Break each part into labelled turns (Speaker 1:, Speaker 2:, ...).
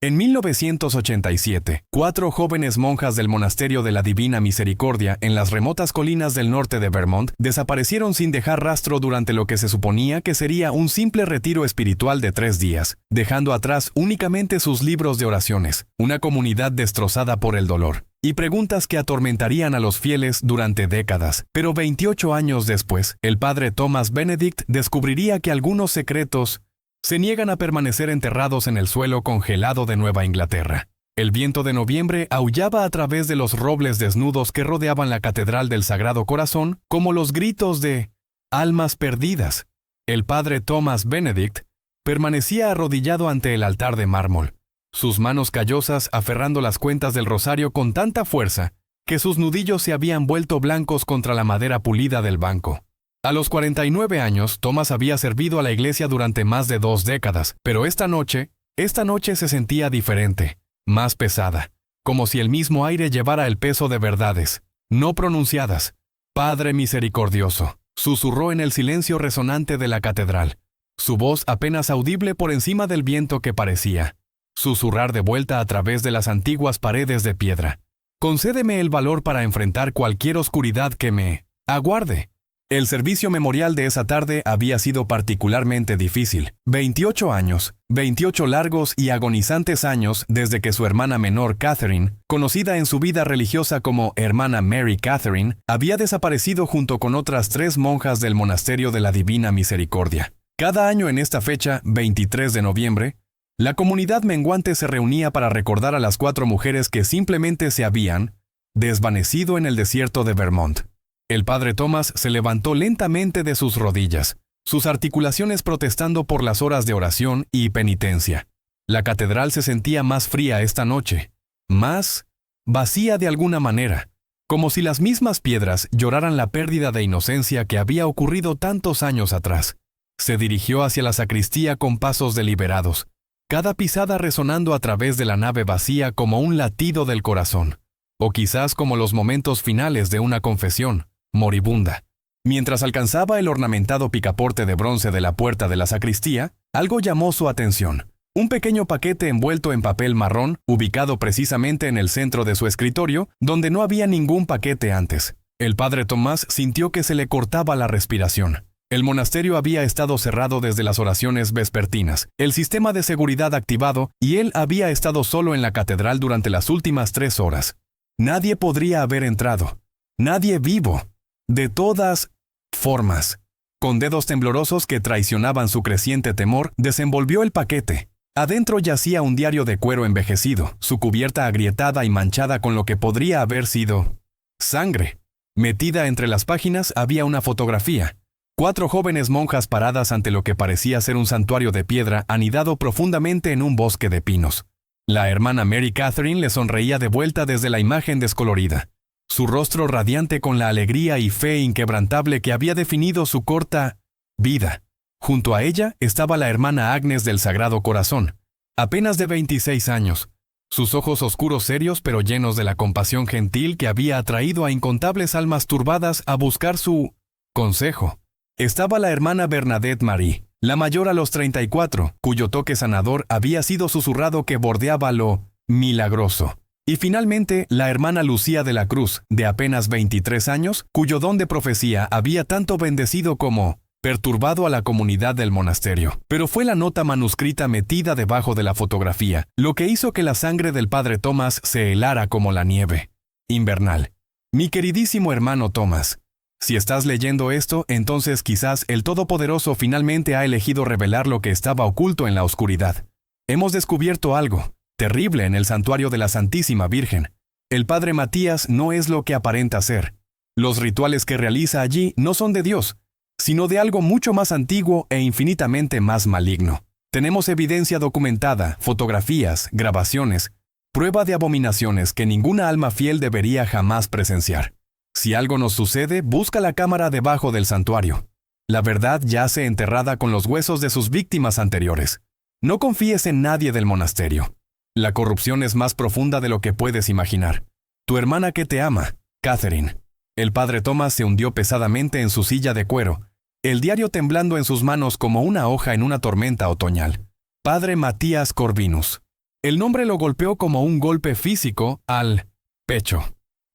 Speaker 1: En 1987, 4 jóvenes monjas del Monasterio de la Divina Misericordia en las remotas colinas del norte de Vermont desaparecieron sin dejar rastro durante lo que se suponía que sería un simple retiro espiritual de 3 días, dejando atrás únicamente sus libros de oraciones, una comunidad destrozada por el dolor, y preguntas que atormentarían a los fieles durante décadas. Pero 28 años después, el padre Thomas Benedict descubriría que algunos secretos se niegan a permanecer enterrados en el suelo congelado de Nueva Inglaterra. El viento de noviembre aullaba a través de los robles desnudos que rodeaban la Catedral del Sagrado Corazón como los gritos de almas perdidas. El padre Thomas Benedict permanecía arrodillado ante el altar de mármol, sus manos callosas aferrando las cuentas del rosario con tanta fuerza que sus nudillos se habían vuelto blancos contra la madera pulida del banco. A los 49 años, Thomas había servido a la iglesia durante más de 2 décadas, pero esta noche se sentía diferente, más pesada, como si el mismo aire llevara el peso de verdades, no pronunciadas. Padre misericordioso, susurró en el silencio resonante de la catedral, su voz apenas audible por encima del viento que parecía susurrar de vuelta a través de las antiguas paredes de piedra. Concédeme el valor para enfrentar cualquier oscuridad que me aguarde. El servicio memorial de esa tarde había sido particularmente difícil. 28 años, 28 largos y agonizantes años desde que su hermana menor Catherine, conocida en su vida religiosa como hermana Mary Catherine, había desaparecido junto con otras 3 monjas del Monasterio de la Divina Misericordia. Cada año en esta fecha, 23 de noviembre, la comunidad menguante se reunía para recordar a las 4 mujeres que simplemente se habían desvanecido en el desierto de Vermont. El padre Thomas se levantó lentamente de sus rodillas, sus articulaciones protestando por las horas de oración y penitencia. La catedral se sentía más fría esta noche, más vacía de alguna manera, como si las mismas piedras lloraran la pérdida de inocencia que había ocurrido tantos años atrás. Se dirigió hacia la sacristía con pasos deliberados, cada pisada resonando a través de la nave vacía como un latido del corazón, o quizás como los momentos finales de una confesión moribunda. Mientras alcanzaba el ornamentado picaporte de bronce de la puerta de la sacristía, algo llamó su atención. Un pequeño paquete envuelto en papel marrón, ubicado precisamente en el centro de su escritorio, donde no había ningún paquete antes. El padre Tomás sintió que se le cortaba la respiración. El monasterio había estado cerrado desde las oraciones vespertinas, el sistema de seguridad activado, y él había estado solo en la catedral durante las últimas 3 horas. Nadie podría haber entrado. Nadie vivo. De todas formas, con dedos temblorosos que traicionaban su creciente temor, desenvolvió el paquete. Adentro yacía un diario de cuero envejecido, su cubierta agrietada y manchada con lo que podría haber sido sangre. Metida entre las páginas había una fotografía. 4 jóvenes monjas paradas ante lo que parecía ser un santuario de piedra anidado profundamente en un bosque de pinos. La hermana Mary Catherine le sonreía de vuelta desde la imagen descolorida, su rostro radiante con la alegría y fe inquebrantable que había definido su corta vida. Junto a ella estaba la hermana Agnes del Sagrado Corazón, apenas de 26 años, sus ojos oscuros serios pero llenos de la compasión gentil que había atraído a incontables almas turbadas a buscar su consejo. Estaba la hermana Bernadette Marie, la mayor a los 34, cuyo toque sanador había sido susurrado que bordeaba lo milagroso. Y finalmente, la hermana Lucía de la Cruz, de apenas 23 años, cuyo don de profecía había tanto bendecido como perturbado a la comunidad del monasterio. Pero fue la nota manuscrita metida debajo de la fotografía, lo que hizo que la sangre del padre Thomas se helara como la nieve invernal. Mi queridísimo hermano Thomas, si estás leyendo esto, entonces quizás el Todopoderoso finalmente ha elegido revelar lo que estaba oculto en la oscuridad. Hemos descubierto algo terrible en el santuario de la Santísima Virgen. El padre Matías no es lo que aparenta ser. Los rituales que realiza allí no son de Dios, sino de algo mucho más antiguo e infinitamente más maligno. Tenemos evidencia documentada, fotografías, grabaciones, prueba de abominaciones que ninguna alma fiel debería jamás presenciar. Si algo nos sucede, busca la cámara debajo del santuario. La verdad yace enterrada con los huesos de sus víctimas anteriores. No confíes en nadie del monasterio. La corrupción es más profunda de lo que puedes imaginar. Tu hermana que te ama, Catherine. El padre Thomas se hundió pesadamente en su silla de cuero, el diario temblando en sus manos como una hoja en una tormenta otoñal. Padre Matías Corvinus. El nombre lo golpeó como un golpe físico al pecho.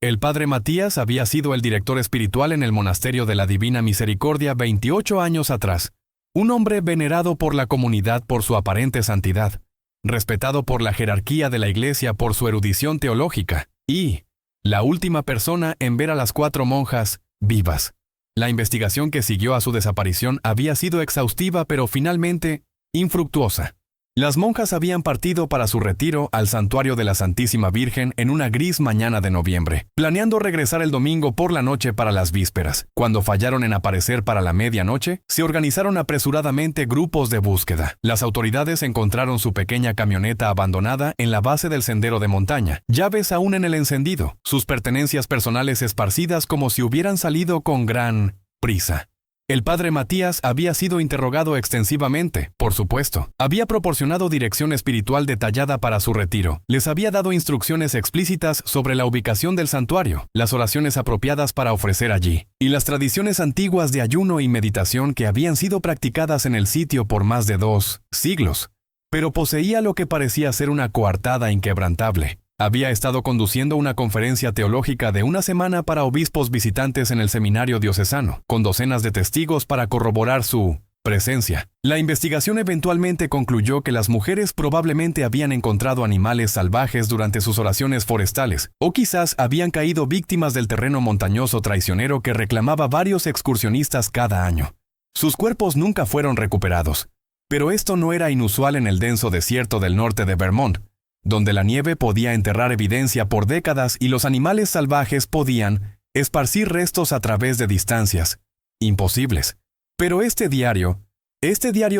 Speaker 1: El padre Matías había sido el director espiritual en el monasterio de la Divina Misericordia 28 años atrás, un hombre venerado por la comunidad por su aparente santidad, respetado por la jerarquía de la Iglesia por su erudición teológica, y la última persona en ver a las 4 monjas vivas. La investigación que siguió a su desaparición había sido exhaustiva pero finalmente infructuosa. Las monjas habían partido para su retiro al santuario de la Santísima Virgen en una gris mañana de noviembre, planeando regresar el domingo por la noche para las vísperas. Cuando fallaron en aparecer para la medianoche, se organizaron apresuradamente grupos de búsqueda. Las autoridades encontraron su pequeña camioneta abandonada en la base del sendero de montaña, llaves aún en el encendido, sus pertenencias personales esparcidas como si hubieran salido con gran prisa. El padre Matías había sido interrogado extensivamente, por supuesto. Había proporcionado dirección espiritual detallada para su retiro. Les había dado instrucciones explícitas sobre la ubicación del santuario, las oraciones apropiadas para ofrecer allí, y las tradiciones antiguas de ayuno y meditación que habían sido practicadas en el sitio por más de 2 siglos. Pero poseía lo que parecía ser una coartada inquebrantable. Había estado conduciendo una conferencia teológica de una semana para obispos visitantes en el seminario diocesano, con docenas de testigos para corroborar su presencia. La investigación eventualmente concluyó que las mujeres probablemente habían encontrado animales salvajes durante sus oraciones forestales, o quizás habían caído víctimas del terreno montañoso traicionero que reclamaba varios excursionistas cada año. Sus cuerpos nunca fueron recuperados, pero esto no era inusual en el denso desierto del norte de Vermont, donde la nieve podía enterrar evidencia por décadas y los animales salvajes podían esparcir restos a través de distancias imposibles. Pero este diario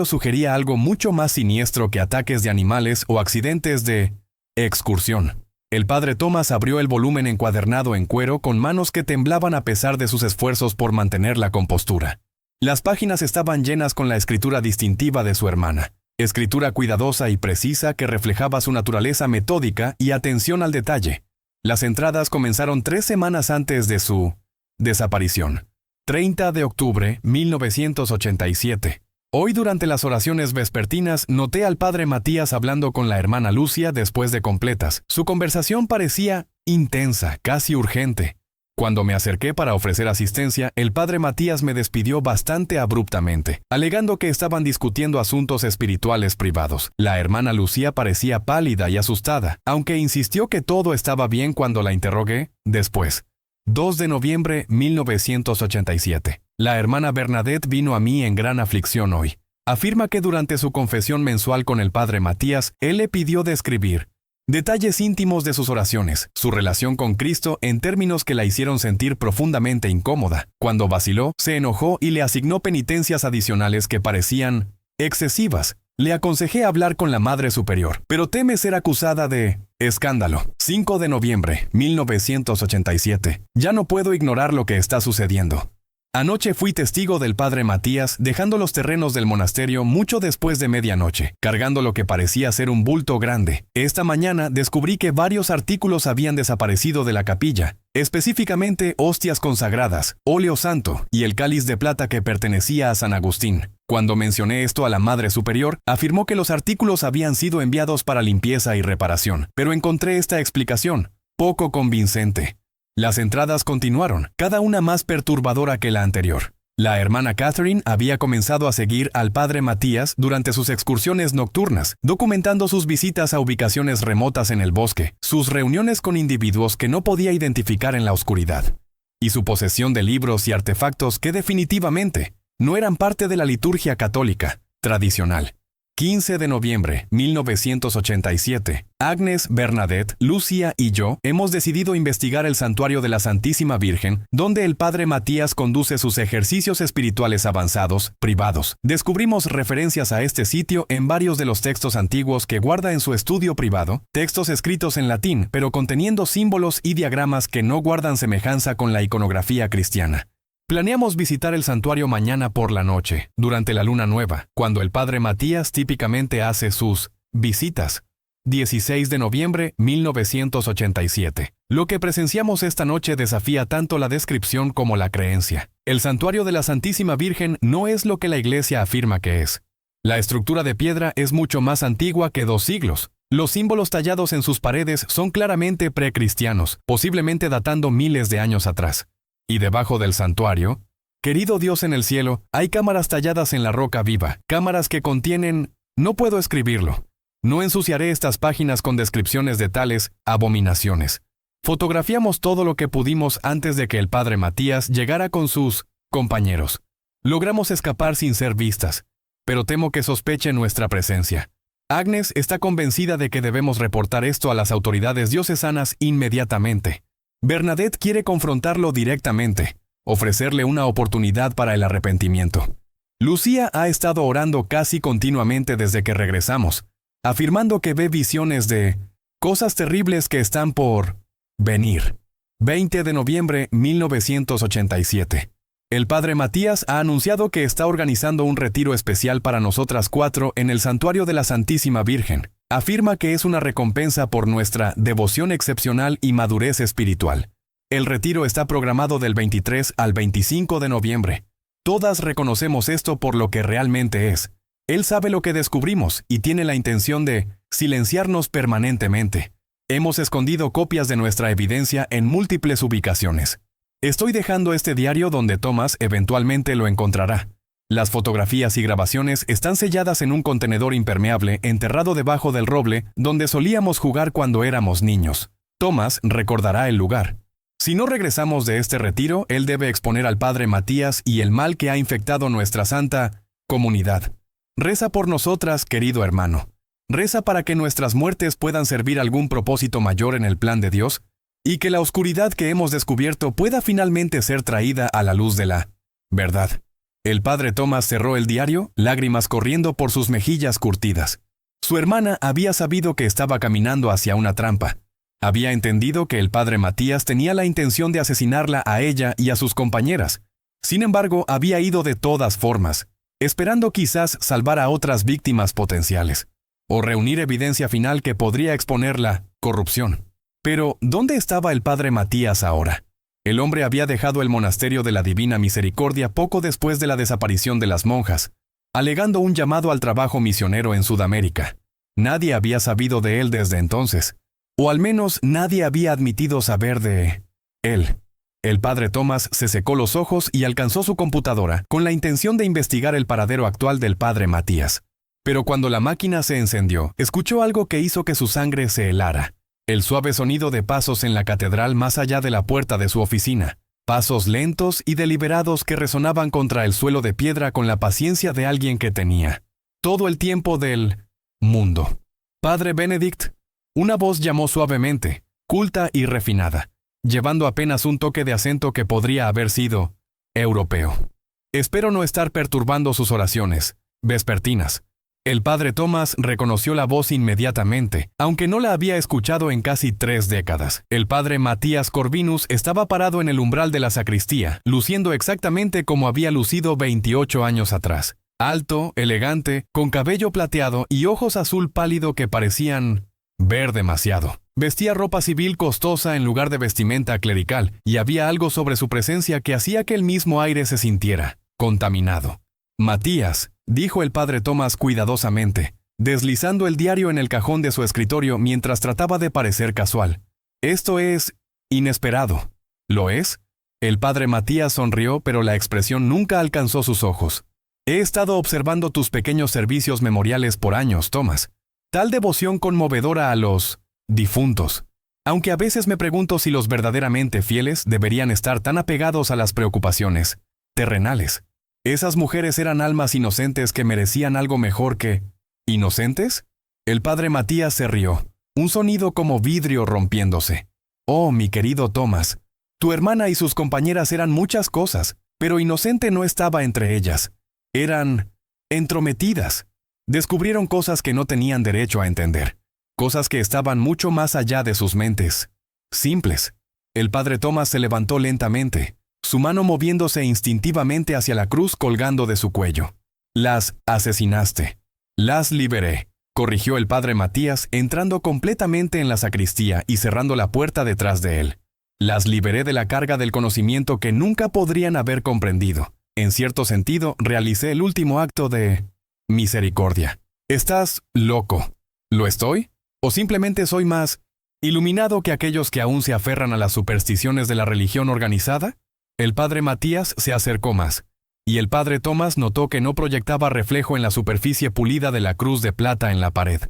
Speaker 1: sugería algo mucho más siniestro que ataques de animales o accidentes de excursión. El padre Thomas abrió el volumen encuadernado en cuero con manos que temblaban a pesar de sus esfuerzos por mantener la compostura. Las páginas estaban llenas con la escritura distintiva de su hermana. Escritura cuidadosa y precisa que reflejaba su naturaleza metódica y atención al detalle. Las entradas comenzaron 3 semanas antes de su desaparición. 30 de octubre 1987. Hoy durante las oraciones vespertinas noté al padre Matías hablando con la hermana Lucia después de completas. Su conversación parecía intensa, casi urgente. Cuando me acerqué para ofrecer asistencia, el padre Matías me despidió bastante abruptamente, alegando que estaban discutiendo asuntos espirituales privados. La hermana Lucía parecía pálida y asustada, aunque insistió que todo estaba bien cuando la interrogué. Después, 2 de noviembre 1987. La hermana Bernadette vino a mí en gran aflicción hoy. Afirma que durante su confesión mensual con el padre Matías, él le pidió describir detalles íntimos de sus oraciones, su relación con Cristo en términos que la hicieron sentir profundamente incómoda. Cuando vaciló, se enojó y le asignó penitencias adicionales que parecían excesivas. Le aconsejé hablar con la Madre Superior, pero teme ser acusada de escándalo. 5 de noviembre 1987. Ya no puedo ignorar lo que está sucediendo. Anoche fui testigo del padre Matías dejando los terrenos del monasterio mucho después de medianoche, cargando lo que parecía ser un bulto grande. Esta mañana descubrí que varios artículos habían desaparecido de la capilla, específicamente hostias consagradas, óleo santo y el cáliz de plata que pertenecía a San Agustín. Cuando mencioné esto a la Madre Superior, afirmó que los artículos habían sido enviados para limpieza y reparación, pero encontré esta explicación poco convincente. Las entradas continuaron, cada una más perturbadora que la anterior. La hermana Catherine había comenzado a seguir al padre Matías durante sus excursiones nocturnas, documentando sus visitas a ubicaciones remotas en el bosque, sus reuniones con individuos que no podía identificar en la oscuridad, y su posesión de libros y artefactos que definitivamente no eran parte de la liturgia católica tradicional. 15 de noviembre 1987. Agnes, Bernadette, Lucia y yo hemos decidido investigar el santuario de la Santísima Virgen, donde el padre Matías conduce sus ejercicios espirituales avanzados, privados. Descubrimos referencias a este sitio en varios de los textos antiguos que guarda en su estudio privado, textos escritos en latín, pero conteniendo símbolos y diagramas que no guardan semejanza con la iconografía cristiana. Planeamos visitar el santuario mañana por la noche, durante la luna nueva, cuando el padre Matías típicamente hace sus visitas. 16 de noviembre 1987. Lo que presenciamos esta noche desafía tanto la descripción como la creencia. El santuario de la Santísima Virgen no es lo que la Iglesia afirma que es. La estructura de piedra es mucho más antigua que 2 siglos. Los símbolos tallados en sus paredes son claramente precristianos, posiblemente datando miles de años atrás. Y debajo del santuario, querido Dios en el cielo, hay cámaras talladas en la roca viva, cámaras que contienen... No puedo escribirlo. No ensuciaré estas páginas con descripciones de tales abominaciones. Fotografiamos todo lo que pudimos antes de que el padre Matías llegara con sus compañeros. Logramos escapar sin ser vistas, pero temo que sospeche nuestra presencia. Agnes está convencida de que debemos reportar esto a las autoridades diocesanas inmediatamente. Bernadette quiere confrontarlo directamente, ofrecerle una oportunidad para el arrepentimiento. Lucía ha estado orando casi continuamente desde que regresamos, afirmando que ve visiones de cosas terribles que están por venir. 20 de noviembre 1987. El padre Matías ha anunciado que está organizando un retiro especial para nosotras 4 en el Santuario de la Santísima Virgen. Afirma que es una recompensa por nuestra devoción excepcional y madurez espiritual. El retiro está programado del 23 al 25 de noviembre. Todas reconocemos esto por lo que realmente es. Él sabe lo que descubrimos y tiene la intención de silenciarnos permanentemente. Hemos escondido copias de nuestra evidencia en múltiples ubicaciones. Estoy dejando este diario donde Thomas eventualmente lo encontrará. Las fotografías y grabaciones están selladas en un contenedor impermeable enterrado debajo del roble donde solíamos jugar cuando éramos niños. Thomas recordará el lugar. Si no regresamos de este retiro, él debe exponer al padre Matías y el mal que ha infectado nuestra santa comunidad. Reza por nosotras, querido hermano. Reza para que nuestras muertes puedan servir algún propósito mayor en el plan de Dios y que la oscuridad que hemos descubierto pueda finalmente ser traída a la luz de la verdad. El padre Thomas cerró el diario, lágrimas corriendo por sus mejillas curtidas. Su hermana había sabido que estaba caminando hacia una trampa. Había entendido que el padre Matías tenía la intención de asesinarla a ella y a sus compañeras. Sin embargo, había ido de todas formas, esperando quizás salvar a otras víctimas potenciales, o reunir evidencia final que podría exponer la corrupción. Pero, ¿dónde estaba el padre Matías ahora? El hombre había dejado el monasterio de la Divina Misericordia poco después de la desaparición de las monjas, alegando un llamado al trabajo misionero en Sudamérica. Nadie había sabido de él desde entonces, o al menos nadie había admitido saber de él. El padre Thomas se secó los ojos y alcanzó su computadora con la intención de investigar el paradero actual del padre Matías. Pero cuando la máquina se encendió, escuchó algo que hizo que su sangre se helara. El suave sonido de pasos en la catedral más allá de la puerta de su oficina. Pasos lentos y deliberados que resonaban contra el suelo de piedra con la paciencia de alguien que tenía todo el tiempo del mundo. Padre Benedict. Una voz llamó suavemente, culta y refinada, llevando apenas un toque de acento que podría haber sido europeo. Espero no estar perturbando sus oraciones vespertinas. El padre Thomas reconoció la voz inmediatamente, aunque no la había escuchado en casi 3 décadas. El padre Matías Corvinus estaba parado en el umbral de la sacristía, luciendo exactamente como había lucido 28 años atrás. Alto, elegante, con cabello plateado y ojos azul pálido que parecían ver demasiado. Vestía ropa civil costosa en lugar de vestimenta clerical, y había algo sobre su presencia que hacía que el mismo aire se sintiera contaminado. Matías, dijo el padre Thomas cuidadosamente, deslizando el diario en el cajón de su escritorio mientras trataba de parecer casual. Esto es inesperado. ¿Lo es? El padre Matías sonrió, pero la expresión nunca alcanzó sus ojos. He estado observando tus pequeños servicios memoriales por años, Thomas. Tal devoción conmovedora a los difuntos. Aunque a veces me pregunto si los verdaderamente fieles deberían estar tan apegados a las preocupaciones terrenales. ¿Esas mujeres eran almas inocentes que merecían algo mejor que inocentes? El padre Matías se rió, un sonido como vidrio rompiéndose. Oh, mi querido Thomas, tu hermana y sus compañeras eran muchas cosas, pero inocente no estaba entre ellas. Eran entrometidas. Descubrieron cosas que no tenían derecho a entender, cosas que estaban mucho más allá de sus mentes simples. El padre Thomas se levantó lentamente, su mano moviéndose instintivamente hacia la cruz colgando de su cuello. Las asesinaste. Las liberé, corrigió el padre Matías, entrando completamente en la sacristía y cerrando la puerta detrás de él. Las liberé de la carga del conocimiento que nunca podrían haber comprendido. En cierto sentido, realicé el último acto de misericordia. Estás loco. ¿Lo estoy? ¿O simplemente soy más iluminado que aquellos que aún se aferran a las supersticiones de la religión organizada? El padre Matías se acercó más, y el padre Tomás notó que no proyectaba reflejo en la superficie pulida de la cruz de plata en la pared.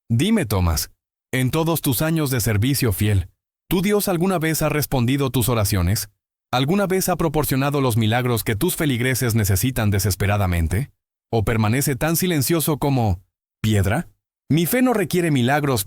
Speaker 1: Dime, Tomás, en todos tus años de servicio fiel, ¿tu Dios alguna vez ha respondido tus oraciones? ¿Alguna vez ha proporcionado los milagros que tus feligreses necesitan desesperadamente? ¿O permanece tan silencioso como piedra? Mi fe no requiere milagros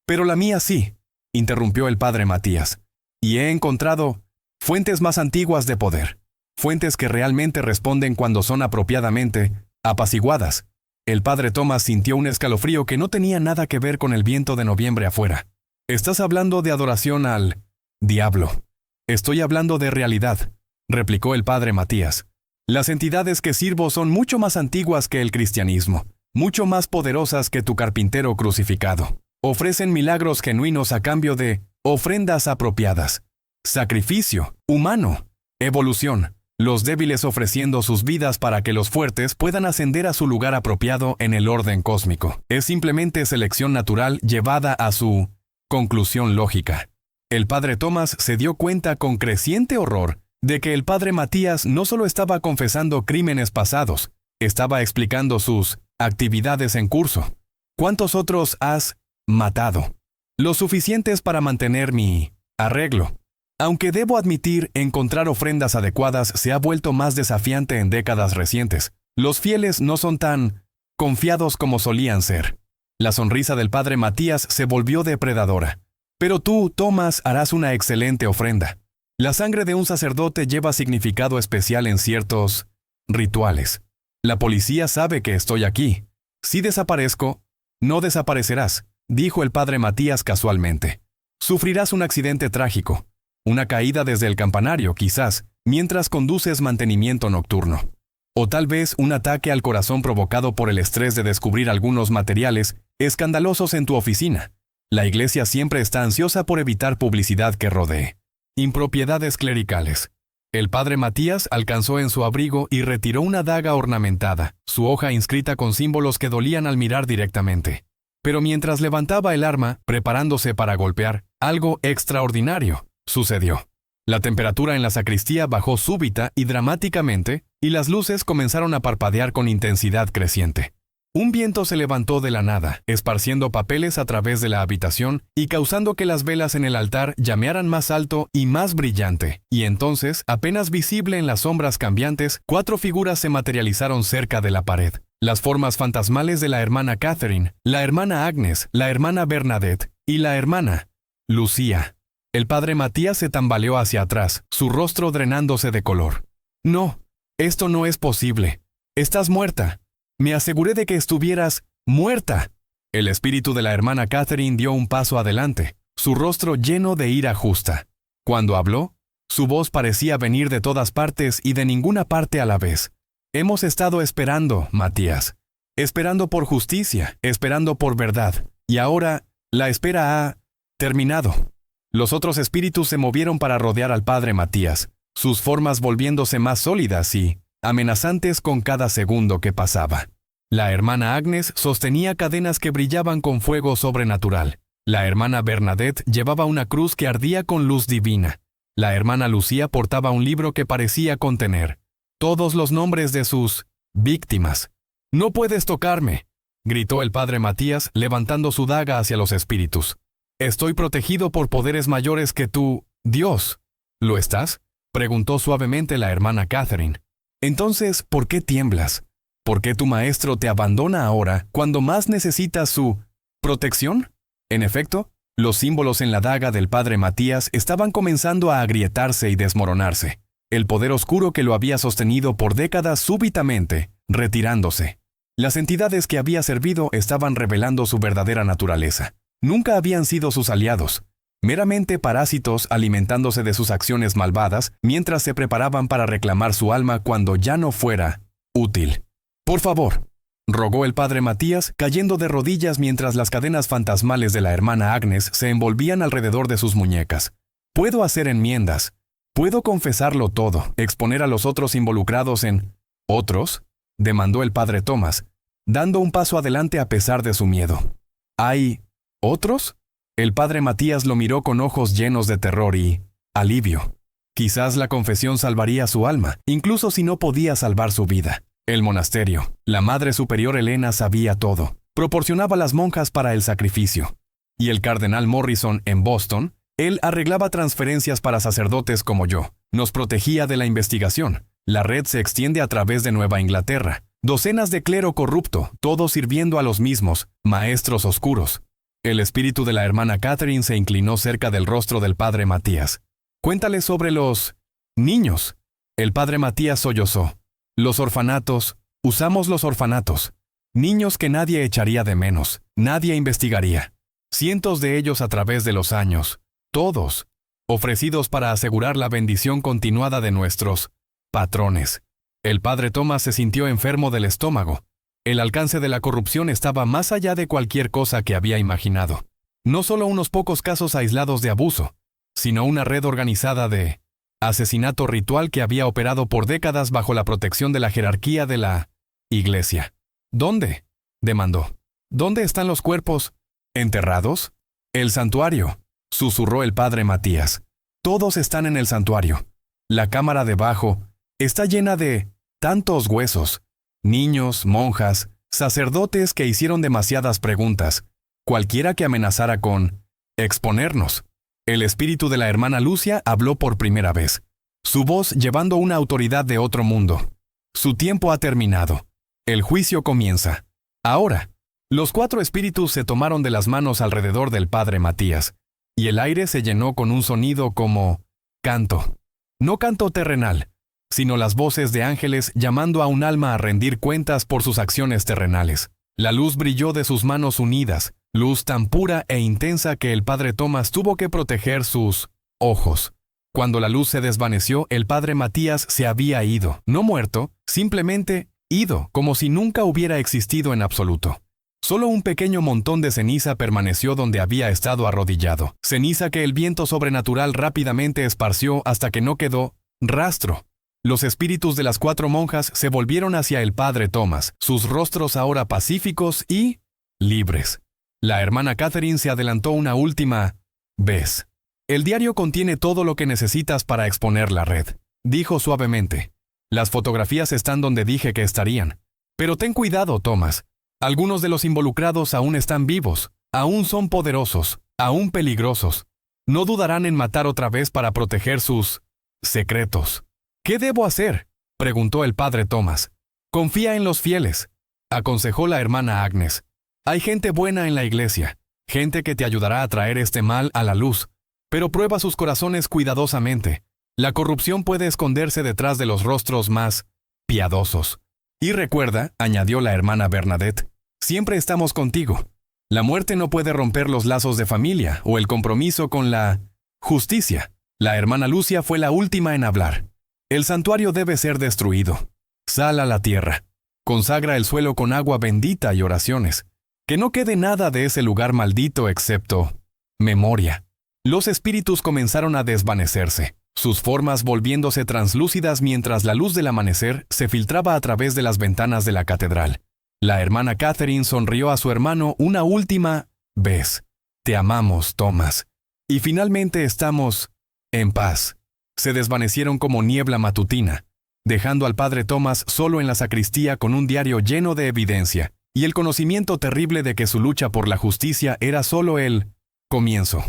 Speaker 1: pero la mía sí, interrumpió el padre Matías. Y he encontrado fuentes más antiguas de poder, fuentes que realmente responden cuando son apropiadamente apaciguadas. El padre Tomás sintió un escalofrío que no tenía nada que ver con el viento de noviembre afuera. Estás hablando de adoración al diablo. Estoy hablando de realidad, replicó el padre Matías. Las entidades que sirvo son mucho más antiguas que el cristianismo, mucho más poderosas que tu carpintero crucificado. Ofrecen milagros genuinos a cambio de ofrendas apropiadas. Sacrificio humano, evolución, los débiles ofreciendo sus vidas para que los fuertes puedan ascender a su lugar apropiado en el orden cósmico. Es simplemente selección natural llevada a su conclusión lógica. El padre Tomás se dio cuenta con creciente horror de que el padre Matías no solo estaba confesando crímenes pasados, estaba explicando sus actividades en curso. ¿Cuántos otros has matado? Lo suficientes para mantener mi arreglo. Aunque debo admitir, encontrar ofrendas adecuadas se ha vuelto más desafiante en décadas recientes. Los fieles no son tan confiados como solían ser. La sonrisa del padre Matías se volvió depredadora. Pero tú, Tomás, harás una excelente ofrenda. La sangre de un sacerdote lleva significado especial en ciertos rituales. La policía sabe que estoy aquí. Si desaparezco, no desaparecerás, dijo el padre Matías casualmente. Sufrirás un accidente trágico, una caída desde el campanario, quizás, mientras conduces mantenimiento nocturno. O tal vez un ataque al corazón provocado por el estrés de descubrir algunos materiales escandalosos en tu oficina. La iglesia siempre está ansiosa por evitar publicidad que rodee impropiedades clericales. El padre Matías alcanzó en su abrigo y retiró una daga ornamentada, su hoja inscrita con símbolos que dolían al mirar directamente. Pero mientras levantaba el arma, preparándose para golpear, algo extraordinario sucedió. La temperatura en la sacristía bajó súbita y dramáticamente, y las luces comenzaron a parpadear con intensidad creciente. Un viento se levantó de la nada, esparciendo papeles a través de la habitación y causando que las velas en el altar llamearan más alto y más brillante, y entonces, apenas visible en las sombras cambiantes, 4 figuras se materializaron cerca de la pared. Las formas fantasmales de la hermana Catherine, la hermana Agnes, la hermana Bernadette y la hermana Lucía. El padre Matías se tambaleó hacia atrás, su rostro drenándose de color. No, esto no es posible. Estás muerta. Me aseguré de que estuvieras muerta. El espíritu de la hermana Catherine dio un paso adelante, su rostro lleno de ira justa. Cuando habló, su voz parecía venir de todas partes y de ninguna parte a la vez. Hemos estado esperando, Matías. Esperando por justicia, esperando por verdad. Y ahora, la espera ha terminado. Los otros espíritus se movieron para rodear al padre Matías, sus formas volviéndose más sólidas y amenazantes con cada segundo que pasaba. La hermana Agnes sostenía cadenas que brillaban con fuego sobrenatural. La hermana Bernadette llevaba una cruz que ardía con luz divina. La hermana Lucía portaba un libro que parecía contener todos los nombres de sus víctimas. «No puedes tocarme», gritó el padre Matías, levantando su daga hacia los espíritus. «Estoy protegido por poderes mayores que tú, Dios». «¿Lo estás?», preguntó suavemente la hermana Catherine. «Entonces, ¿por qué tiemblas? ¿Por qué tu maestro te abandona ahora cuando más necesitas su protección?» En efecto, los símbolos en la daga del padre Matías estaban comenzando a agrietarse y desmoronarse. El poder oscuro que lo había sostenido por décadas súbitamente, retirándose. Las entidades que había servido estaban revelando su verdadera naturaleza. Nunca habían sido sus aliados, meramente parásitos alimentándose de sus acciones malvadas mientras se preparaban para reclamar su alma cuando ya no fuera útil. «Por favor», rogó el padre Matías, cayendo de rodillas mientras las cadenas fantasmales de la hermana Agnes se envolvían alrededor de sus muñecas. «Puedo hacer enmiendas. Puedo confesarlo todo, exponer a los otros involucrados en...» «¿Otros?», demandó el padre Tomás, dando un paso adelante a pesar de su miedo. «Hay ¿Otros? El padre Matías lo miró con ojos llenos de terror y alivio. Quizás la confesión salvaría su alma, incluso si no podía salvar su vida. El monasterio, la Madre Superior Helena sabía todo. Proporcionaba las monjas para el sacrificio. Y el cardenal Morrison, en Boston, él arreglaba transferencias para sacerdotes como yo. Nos protegía de la investigación. La red se extiende a través de Nueva Inglaterra. Docenas de clero corrupto, todos sirviendo a los mismos, maestros oscuros. El espíritu de la hermana Catherine se inclinó cerca del rostro del padre Matías. Cuéntale sobre los niños. El padre Matías sollozó. Los orfanatos, usamos los orfanatos. Niños que nadie echaría de menos, nadie investigaría. Cientos de ellos a través de los años, todos, ofrecidos para asegurar la bendición continuada de nuestros patrones. El padre Thomas se sintió enfermo del estómago. El alcance de la corrupción estaba más allá de cualquier cosa que había imaginado. No solo unos pocos casos aislados de abuso, sino una red organizada de asesinato ritual que había operado por décadas bajo la protección de la jerarquía de la Iglesia. ¿Dónde?, demandó. ¿Dónde están los cuerpos? ¿Enterrados? El santuario, susurró el padre Matías. Todos están en el santuario. La cámara debajo está llena de tantos huesos. Niños, monjas, sacerdotes que hicieron demasiadas preguntas. Cualquiera que amenazara con exponernos. El espíritu de la hermana Lucia habló por primera vez. Su voz llevando una autoridad de otro mundo. Su tiempo ha terminado. El juicio comienza. Ahora. Los 4 espíritus se tomaron de las manos alrededor del padre Matías, y el aire se llenó con un sonido como canto. No canto terrenal, sino las voces de ángeles llamando a un alma a rendir cuentas por sus acciones terrenales. La luz brilló de sus manos unidas, luz tan pura e intensa que el padre Thomas tuvo que proteger sus ojos. Cuando la luz se desvaneció, el padre Matías se había ido, no muerto, simplemente ido, como si nunca hubiera existido en absoluto. Solo un pequeño montón de ceniza permaneció donde había estado arrodillado, ceniza que el viento sobrenatural rápidamente esparció hasta que no quedó rastro. Los espíritus de las 4 monjas se volvieron hacia el padre Thomas, sus rostros ahora pacíficos y libres. La hermana Catherine se adelantó una última vez. El diario contiene todo lo que necesitas para exponer la red, dijo suavemente. Las fotografías están donde dije que estarían. Pero ten cuidado, Thomas. Algunos de los involucrados aún están vivos, aún son poderosos, aún peligrosos. No dudarán en matar otra vez para proteger sus secretos. ¿Qué debo hacer?, preguntó el padre Thomas. Confía en los fieles, aconsejó la hermana Agnes. Hay gente buena en la iglesia, gente que te ayudará a traer este mal a la luz, pero prueba sus corazones cuidadosamente. La corrupción puede esconderse detrás de los rostros más piadosos. Y recuerda, añadió la hermana Bernadette, siempre estamos contigo. La muerte no puede romper los lazos de familia o el compromiso con la justicia. La hermana Lucia fue la última en hablar. El santuario debe ser destruido. Sal a la tierra. Consagra el suelo con agua bendita y oraciones. Que no quede nada de ese lugar maldito excepto memoria. Los espíritus comenzaron a desvanecerse, sus formas volviéndose translúcidas mientras la luz del amanecer se filtraba a través de las ventanas de la catedral. La hermana Catherine sonrió a su hermano una última vez. Te amamos, Thomas. Y finalmente estamos en paz. Se desvanecieron como niebla matutina, dejando al padre Thomas solo en la sacristía con un diario lleno de evidencia y el conocimiento terrible de que su lucha por la justicia era solo el comienzo.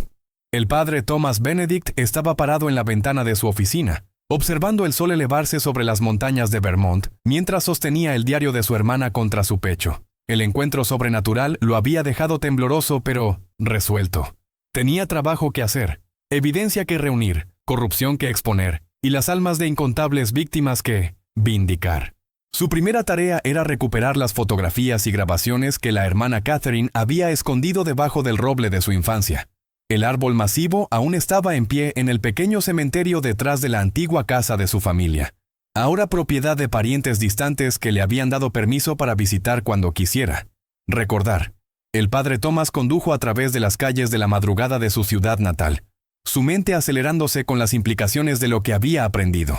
Speaker 1: El padre Thomas Benedict estaba parado en la ventana de su oficina, observando el sol elevarse sobre las montañas de Vermont, mientras sostenía el diario de su hermana contra su pecho. El encuentro sobrenatural lo había dejado tembloroso pero resuelto. Tenía trabajo que hacer, evidencia que reunir, corrupción que exponer, y las almas de incontables víctimas que vindicar. Su primera tarea era recuperar las fotografías y grabaciones que la hermana Catherine había escondido debajo del roble de su infancia. El árbol masivo aún estaba en pie en el pequeño cementerio detrás de la antigua casa de su familia, ahora propiedad de parientes distantes que le habían dado permiso para visitar cuando quisiera. Recordar. El padre Thomas condujo a través de las calles de la madrugada de su ciudad natal, su mente acelerándose con las implicaciones de lo que había aprendido.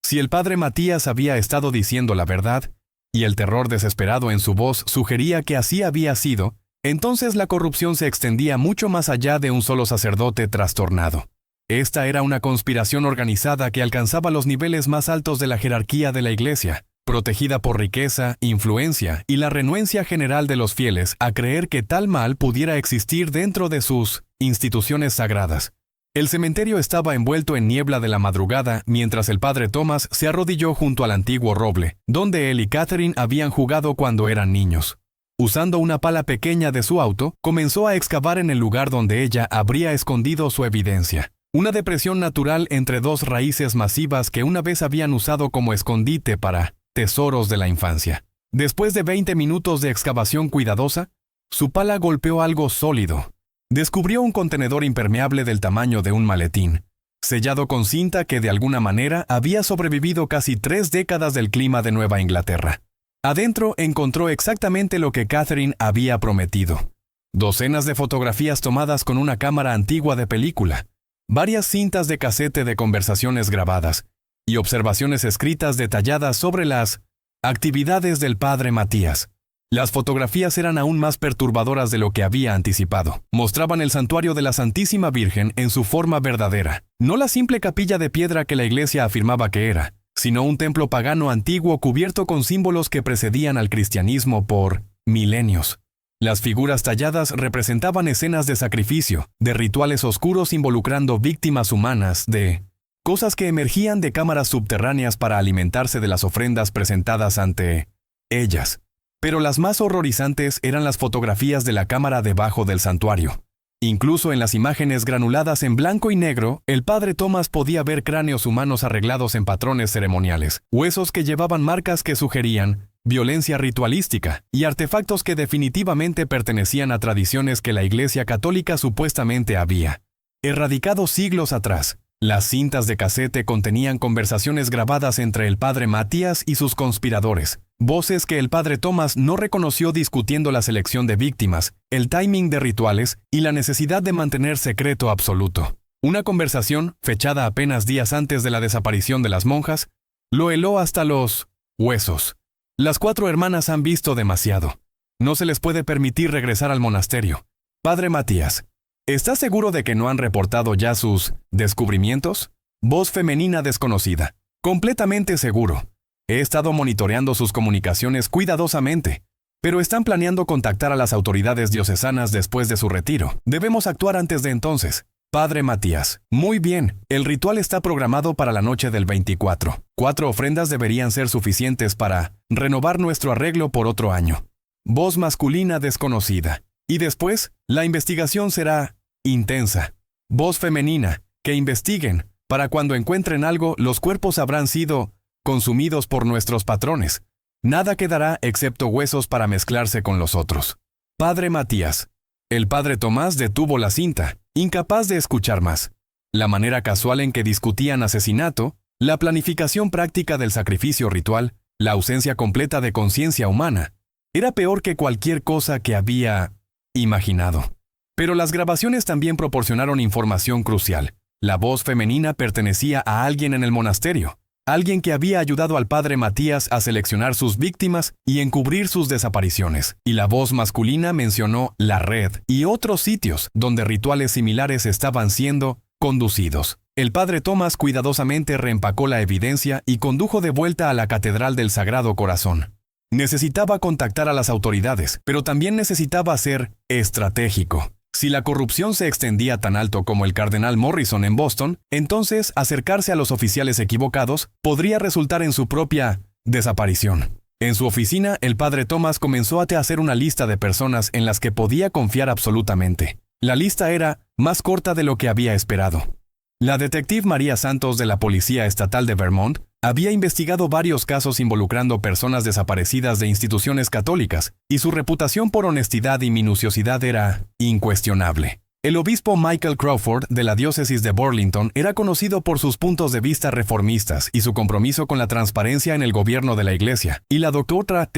Speaker 1: Si el padre Matías había estado diciendo la verdad, y el terror desesperado en su voz sugería que así había sido, Entonces la corrupción se extendía mucho más allá de un solo sacerdote trastornado. Esta era una conspiración organizada que alcanzaba los niveles más altos de la jerarquía de la Iglesia, protegida por riqueza, influencia y la renuencia general de los fieles a creer que tal mal pudiera existir dentro de sus instituciones sagradas. El cementerio estaba envuelto en niebla de la madrugada mientras el padre Thomas se arrodilló junto al antiguo roble, donde él y Catherine habían jugado cuando eran niños. Usando una pala pequeña de su auto, comenzó a excavar en el lugar donde ella habría escondido su evidencia. Una depresión natural entre dos raíces masivas que una vez habían usado como escondite para tesoros de la infancia. Después de 20 minutos de excavación cuidadosa, su pala golpeó algo sólido. Descubrió un contenedor impermeable del tamaño de un maletín, sellado con cinta que de alguna manera había sobrevivido casi 3 décadas del clima de Nueva Inglaterra. Adentro encontró exactamente lo que Catherine había prometido. Docenas de fotografías tomadas con una cámara antigua de película, varias cintas de casete de conversaciones grabadas y observaciones escritas detalladas sobre las actividades del padre Matías. Las fotografías eran aún más perturbadoras de lo que había anticipado. Mostraban el santuario de la Santísima Virgen en su forma verdadera, no la simple capilla de piedra que la iglesia afirmaba que era, sino un templo pagano antiguo cubierto con símbolos que precedían al cristianismo por milenios. Las figuras talladas representaban escenas de sacrificio, de rituales oscuros involucrando víctimas humanas, de cosas que emergían de cámaras subterráneas para alimentarse de las ofrendas presentadas ante ellas. Pero las más horrorizantes eran las fotografías de la cámara debajo del santuario. Incluso en las imágenes granuladas en blanco y negro, el padre Thomas podía ver cráneos humanos arreglados en patrones ceremoniales, huesos que llevaban marcas que sugerían violencia ritualística y artefactos que definitivamente pertenecían a tradiciones que la Iglesia Católica supuestamente había erradicado siglos atrás. Las cintas de casete contenían conversaciones grabadas entre el padre Matías y sus conspiradores, voces que el padre Thomas no reconoció discutiendo la selección de víctimas, el timing de rituales y la necesidad de mantener secreto absoluto. Una conversación, fechada apenas días antes de la desaparición de las monjas, lo heló hasta los huesos. Las 4 hermanas han visto demasiado. No se les puede permitir regresar al monasterio. Padre Matías, ¿estás seguro de que no han reportado ya sus descubrimientos? Voz femenina desconocida. Completamente seguro. He estado monitoreando sus comunicaciones cuidadosamente, pero están planeando contactar a las autoridades diocesanas después de su retiro. Debemos actuar antes de entonces. Padre Matías. Muy bien, el ritual está programado para la noche del 24. 4 ofrendas deberían ser suficientes para renovar nuestro arreglo por otro año. Voz masculina desconocida. Y después, la investigación será intensa. Voz femenina. Que investiguen. Para cuando encuentren algo, los cuerpos habrán sido consumidos por nuestros patrones. Nada quedará excepto huesos para mezclarse con los otros. Padre Matías. El padre Tomás detuvo la cinta, incapaz de escuchar más. La manera casual en que discutían asesinato, la planificación práctica del sacrificio ritual, la ausencia completa de conciencia humana, era peor que cualquier cosa que había imaginado. Pero las grabaciones también proporcionaron información crucial. La voz femenina pertenecía a alguien en el monasterio, alguien que había ayudado al padre Matías a seleccionar sus víctimas y encubrir sus desapariciones. Y la voz masculina mencionó la red y otros sitios donde rituales similares estaban siendo conducidos. El padre Thomas cuidadosamente reempacó la evidencia y condujo de vuelta a la Catedral del Sagrado Corazón. Necesitaba contactar a las autoridades, pero también necesitaba ser estratégico. Si la corrupción se extendía tan alto como el cardenal Morrison en Boston, entonces acercarse a los oficiales equivocados podría resultar en su propia desaparición. En su oficina, el padre Thomas comenzó a hacer una lista de personas en las que podía confiar absolutamente. La lista era más corta de lo que había esperado. La detective María Santos de la Policía Estatal de Vermont había investigado varios casos involucrando personas desaparecidas de instituciones católicas, y su reputación por honestidad y minuciosidad era incuestionable. El obispo Michael Crawford de la diócesis de Burlington era conocido por sus puntos de vista reformistas y su compromiso con la transparencia en el gobierno de la Iglesia, y la doctora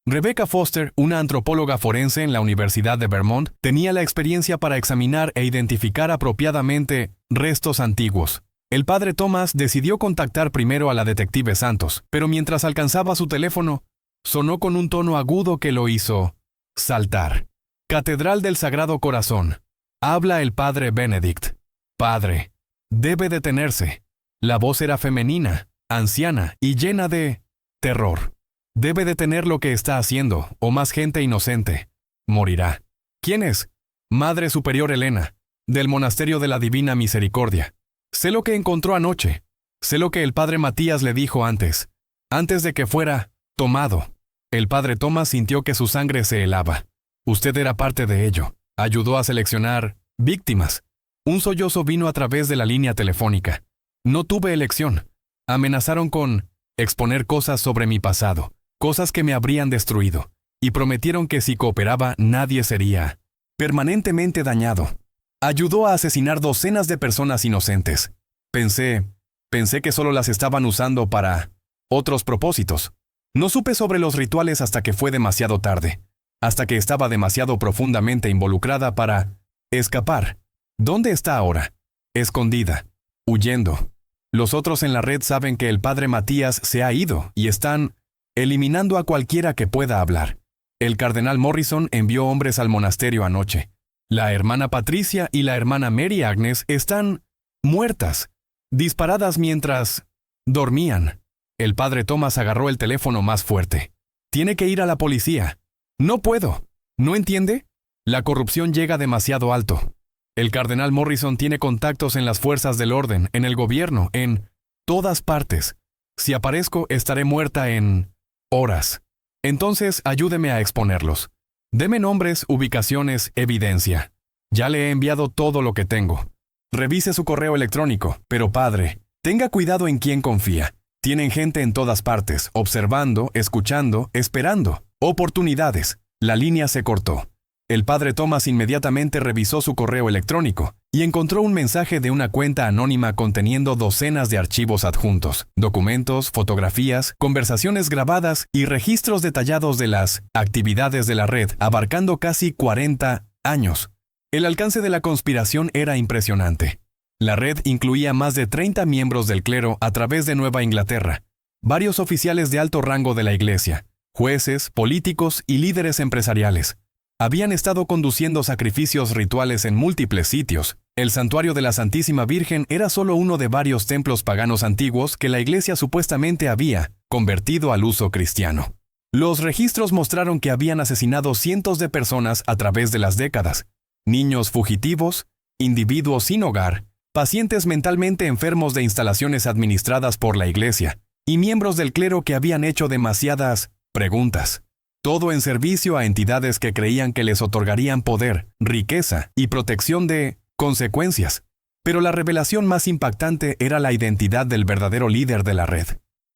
Speaker 1: Rebecca Foster, una antropóloga forense en la Universidad de Vermont, tenía la experiencia para examinar e identificar apropiadamente restos antiguos. El padre Thomas decidió contactar primero a la detective Santos, pero mientras alcanzaba su teléfono, sonó con un tono agudo que lo hizo saltar. Catedral del Sagrado Corazón. Habla el padre Benedict. Padre. Debe detenerse. La voz era femenina, anciana y llena de terror. Debe detener lo que está haciendo, o más gente inocente morirá. ¿Quién es? Madre Superior Elena, del Monasterio de la Divina Misericordia. Sé lo que encontró anoche. Sé lo que el padre Matías le dijo antes de que fuera tomado. El padre Thomas sintió que su sangre se helaba. Usted era parte de ello. Ayudó a seleccionar víctimas. Un sollozo vino a través de la línea telefónica. No tuve elección. Amenazaron con exponer cosas sobre mi pasado, cosas que me habrían destruido, y prometieron que si cooperaba nadie sería permanentemente dañado. Ayudó a asesinar docenas de personas inocentes. Pensé que solo las estaban usando para otros propósitos. No supe sobre los rituales hasta que fue demasiado tarde, hasta que estaba demasiado profundamente involucrada para escapar. ¿Dónde está ahora? Escondida, huyendo. Los otros en la red saben que el padre Matías se ha ido y están eliminando a cualquiera que pueda hablar. El cardenal Morrison envió hombres al monasterio anoche. La hermana Patricia y la hermana Mary Agnes están muertas, disparadas mientras dormían. El padre Thomas agarró el teléfono más fuerte. Tiene que ir a la policía. No puedo. ¿No entiende? La corrupción llega demasiado alto. El cardenal Morrison tiene contactos en las fuerzas del orden, en el gobierno, en todas partes. Si aparezco, estaré muerta en horas. Entonces, ayúdeme a exponerlos. Deme nombres, ubicaciones, evidencia. Ya le he enviado todo lo que tengo. Revise su correo electrónico, pero padre, tenga cuidado en quién confía. Tienen gente en todas partes, observando, escuchando, esperando. Oportunidades. La línea se cortó. El padre Thomas inmediatamente revisó su correo electrónico y encontró un mensaje de una cuenta anónima conteniendo docenas de archivos adjuntos, documentos, fotografías, conversaciones grabadas y registros detallados de las actividades de la red, abarcando casi 40 años. El alcance de la conspiración era impresionante. La red incluía más de 30 miembros del clero a través de Nueva Inglaterra, varios oficiales de alto rango de la Iglesia, jueces, políticos y líderes empresariales. Habían estado conduciendo sacrificios rituales en múltiples sitios. El santuario de la Santísima Virgen era solo uno de varios templos paganos antiguos que la Iglesia supuestamente había convertido al uso cristiano. Los registros mostraron que habían asesinado cientos de personas a través de las décadas. Niños fugitivos, individuos sin hogar, pacientes mentalmente enfermos de instalaciones administradas por la Iglesia, y miembros del clero que habían hecho demasiadas preguntas. Todo en servicio a entidades que creían que les otorgarían poder, riqueza y protección de consecuencias. Pero la revelación más impactante era la identidad del verdadero líder de la red.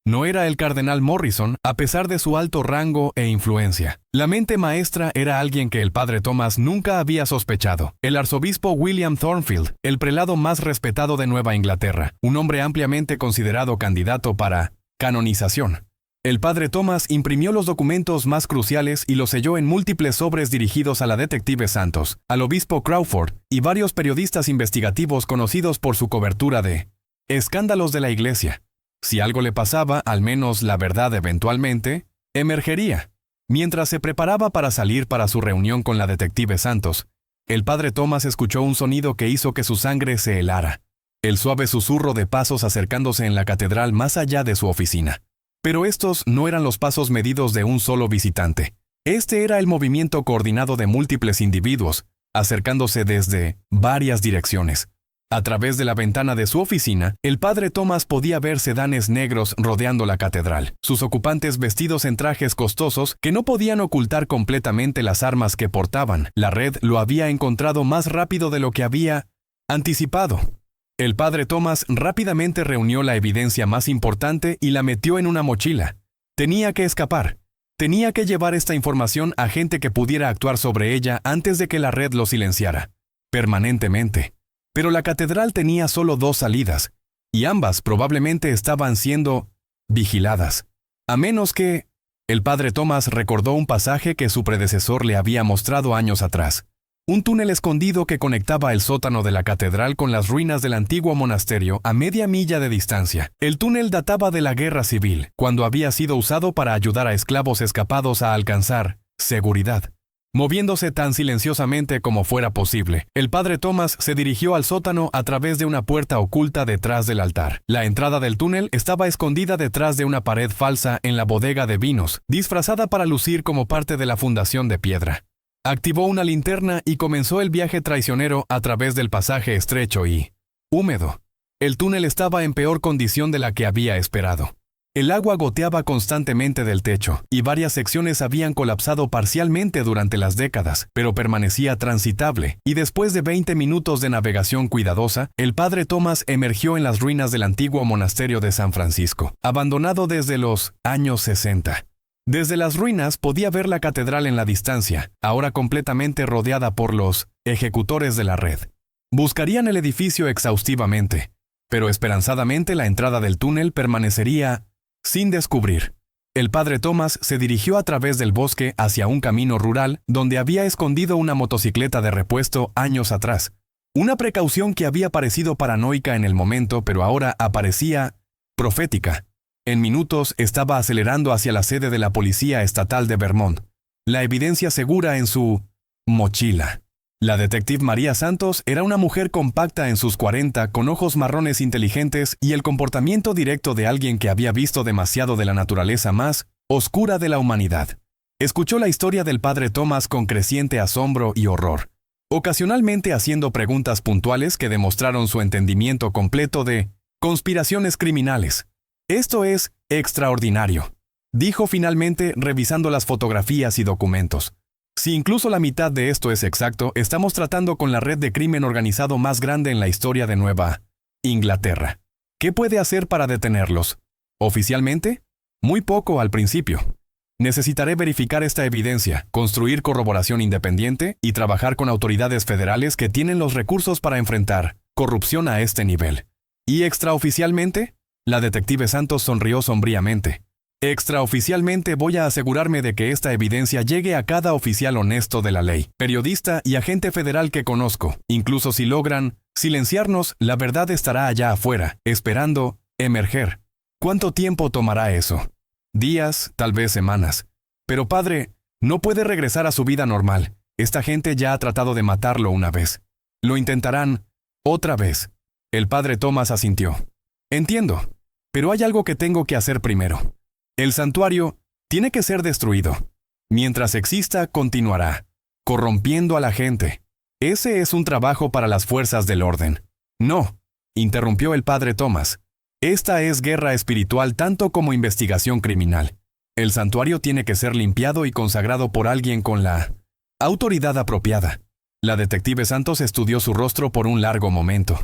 Speaker 1: No era el cardenal Morrison, a pesar de su alto rango e influencia. La mente maestra era alguien que el padre Thomas nunca había sospechado. El arzobispo William Thornfield, el prelado más respetado de Nueva Inglaterra, un hombre ampliamente considerado candidato para canonización. El padre Thomas imprimió los documentos más cruciales y los selló en múltiples sobres dirigidos a la detective Santos, al obispo Crawford y varios periodistas investigativos conocidos por su cobertura de escándalos de la Iglesia. Si algo le pasaba, al menos la verdad eventualmente emergería. Mientras se preparaba para salir para su reunión con la detective Santos, el padre Thomas escuchó un sonido que hizo que su sangre se helara. El suave susurro de pasos acercándose en la catedral más allá de su oficina. Pero estos no eran los pasos medidos de un solo visitante. Este era el movimiento coordinado de múltiples individuos, acercándose desde varias direcciones. A través de la ventana de su oficina, el padre Thomas podía ver sedanes negros rodeando la catedral, sus ocupantes vestidos en trajes costosos que no podían ocultar completamente las armas que portaban. La red lo había encontrado más rápido de lo que había anticipado. El padre Thomas rápidamente reunió la evidencia más importante y la metió en una mochila. Tenía que escapar. Tenía que llevar esta información a gente que pudiera actuar sobre ella antes de que la red lo silenciara permanentemente. Pero la catedral tenía solo 2 salidas, y ambas probablemente estaban siendo vigiladas. A menos que... El padre Thomas recordó un pasaje que su predecesor le había mostrado años atrás. Un túnel escondido que conectaba el sótano de la catedral con las ruinas del antiguo monasterio a media milla de distancia. El túnel databa de la Guerra Civil, cuando había sido usado para ayudar a esclavos escapados a alcanzar seguridad. Moviéndose tan silenciosamente como fuera posible, el padre Thomas se dirigió al sótano a través de una puerta oculta detrás del altar. La entrada del túnel estaba escondida detrás de una pared falsa en la bodega de vinos, disfrazada para lucir como parte de la fundación de piedra. Activó una linterna y comenzó el viaje traicionero a través del pasaje estrecho y húmedo. El túnel estaba en peor condición de la que había esperado. El agua goteaba constantemente del techo, y varias secciones habían colapsado parcialmente durante las décadas, pero permanecía transitable, y después de 20 minutos de navegación cuidadosa, el padre Thomas emergió en las ruinas del antiguo monasterio de San Francisco, abandonado desde los años 60. Desde las ruinas podía ver la catedral en la distancia, ahora completamente rodeada por los ejecutores de la red. Buscarían el edificio exhaustivamente, pero esperanzadamente la entrada del túnel permanecería sin descubrir. El padre Thomas se dirigió a través del bosque hacia un camino rural donde había escondido una motocicleta de repuesto años atrás. Una precaución que había parecido paranoica en el momento, pero ahora aparecía profética. En minutos estaba acelerando hacia la sede de la Policía Estatal de Vermont, la evidencia segura en su mochila. La detective María Santos era una mujer compacta en sus 40, con ojos marrones inteligentes y el comportamiento directo de alguien que había visto demasiado de la naturaleza más oscura de la humanidad. Escuchó la historia del padre Thomas con creciente asombro y horror, ocasionalmente haciendo preguntas puntuales que demostraron su entendimiento completo de conspiraciones criminales. «Esto es extraordinario», dijo finalmente revisando las fotografías y documentos. Si incluso la mitad de esto es exacto, estamos tratando con la red de crimen organizado más grande en la historia de Nueva Inglaterra. ¿Qué puede hacer para detenerlos? ¿Oficialmente? Muy poco al principio. Necesitaré verificar esta evidencia, construir corroboración independiente y trabajar con autoridades federales que tienen los recursos para enfrentar corrupción a este nivel. ¿Y extraoficialmente? La detective Santos sonrió sombríamente. Extraoficialmente voy a asegurarme de que esta evidencia llegue a cada oficial honesto de la ley, periodista y agente federal que conozco. Incluso si logran silenciarnos, la verdad estará allá afuera, esperando emerger. ¿Cuánto tiempo tomará eso? Días, tal vez semanas. Pero padre, no puede regresar a su vida normal. Esta gente ya ha tratado de matarlo una vez. Lo intentarán otra vez. El padre Thomas asintió. Entiendo, pero hay algo que tengo que hacer primero. El santuario tiene que ser destruido. Mientras exista, continuará, corrompiendo a la gente. Ese es un trabajo para las fuerzas del orden. No, interrumpió el padre Thomas. Esta es guerra espiritual tanto como investigación criminal. El santuario tiene que ser limpiado y consagrado por alguien con la autoridad apropiada. La detective Santos estudió su rostro por un largo momento.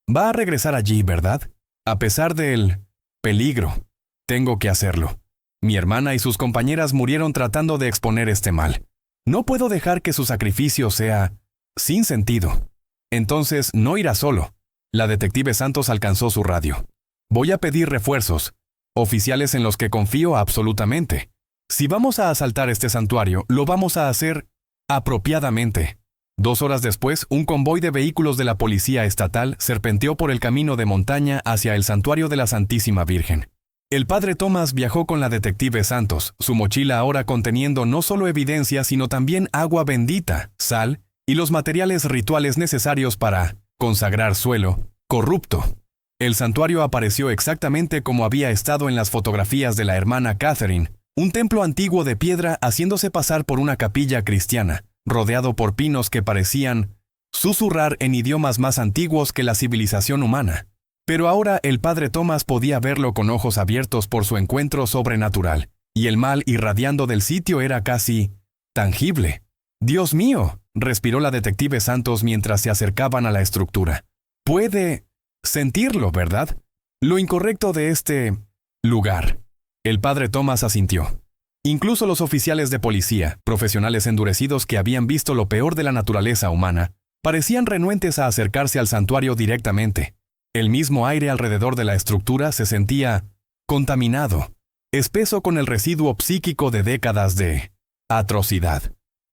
Speaker 1: Va a regresar allí, ¿verdad? A pesar del peligro. Tengo que hacerlo. Mi hermana y sus compañeras murieron tratando de exponer este mal. No puedo dejar que su sacrificio sea sin sentido. Entonces no irá solo. La detective Santos alcanzó su radio. Voy a pedir refuerzos, oficiales en los que confío absolutamente. Si vamos a asaltar este santuario, lo vamos a hacer apropiadamente. 2 horas después, un convoy de vehículos de la Policía Estatal serpenteó por el camino de montaña hacia el santuario de la Santísima Virgen. El padre Thomas viajó con la detective Santos, su mochila ahora conteniendo no solo evidencia, sino también agua bendita, sal y los materiales rituales necesarios para consagrar suelo corrupto. El santuario apareció exactamente como había estado en las fotografías de la hermana Catherine, un templo antiguo de piedra haciéndose pasar por una capilla cristiana, rodeado por pinos que parecían susurrar en idiomas más antiguos que la civilización humana. Pero ahora el padre Thomas podía verlo con ojos abiertos por su encuentro sobrenatural, y el mal irradiando del sitio era casi tangible. «Dios mío», respiró la detective Santos mientras se acercaban a la estructura. «Puede sentirlo, ¿verdad? Lo incorrecto de este lugar». El padre Thomas asintió. Incluso los oficiales de policía, profesionales endurecidos que habían visto lo peor de la naturaleza humana, parecían renuentes a acercarse al santuario directamente. El mismo aire alrededor de la estructura se sentía contaminado, espeso con el residuo psíquico de décadas de atrocidad.